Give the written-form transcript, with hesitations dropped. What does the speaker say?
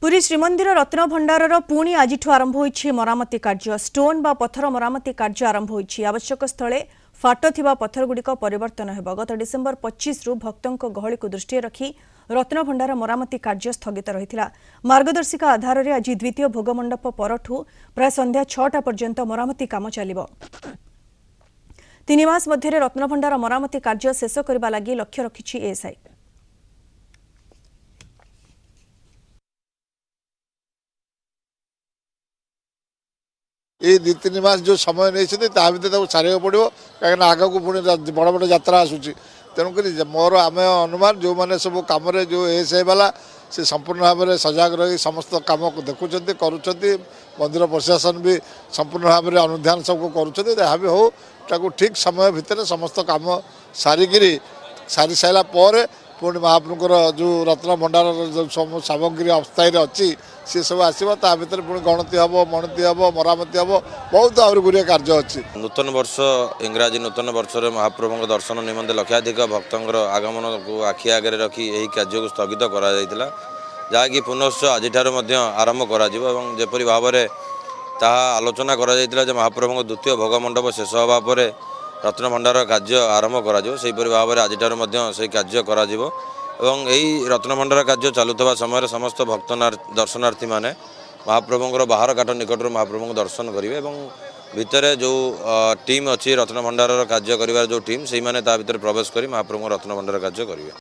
पुरी श्रीमंदिर रत्न भंडारर पुणी आज आरंभ होईछि मरामती कार्य। स्टोन बा पत्थर मरामती कार्य आरंभ होईछि। आवश्यक स्थले फाट थिबा पत्थरगुड़िक परिवर्तन हेब। गत डिसेम्बर 25 रु भक्तों गहली को दृष्टि रखी रत्न भंडार मरामती कार्य स्थगित रहिथिला। मार्गदर्शिका आधार में आज द्वितीय भोगमंडप परठू प्राय संध्या 6टा पर्यंत मरामती काम चलिबो। 3 मास मध्य रत्न भंडार मरामती कार्य शेष करबा लागि लक्ष्य रखिछि एएसआई। ये 2-3 मास जो समय नहीं भर सारे पड़ो कहीं आग को पुणी बड़ बड़ यात्रा आसूँ तेणुक मोर आम अनुमान जो मैंने सब कम जो एएसआई वाला से संपूर्ण भाव में सजग रही समस्त कम देखुं कर मंदिर प्रशासन भी संपूर्ण भाव में अनुध्यान सब कर हो ठीक समय भितर समस्त कम सारिकी सारी सारा पुणी महाप्रभुर जो रत्न भंडार जो सामग्री अवस्था अच्छी सी सब आसो ता भर पुणी गणति हम मणति हम मरामती हम बहुत आहरी गुड़िया कार्य अच्छी। नूतन वर्ष इंग्राजी नूतन वर्ष में महाप्रभु दर्शन निमंते लक्षाधिक भक्तर आगमन को आखि आगे रखी यही कार्य को स्थगित कर जहाँकि पुनश्च आज आरंभ करपरी भाव में आलोचना कर महाप्रभु द्वितीय भोगमंडप शेष होगा पर रत्न भंडार कार्य आरंभ कर भाव में आज कार्य कर यही रत्न भंडार कार्य चलुवा समय समस्त भक्त दर्शनार्थी माने महाप्रभुर बाहर घाट निकट महाप्रभु दर्शन करेंगे भितर जो टीम अच्छी रत्न भंडार कार्य कर जो टीम से प्रवेश कर महाप्रभु रत्न भंडार कार्य करेंगे।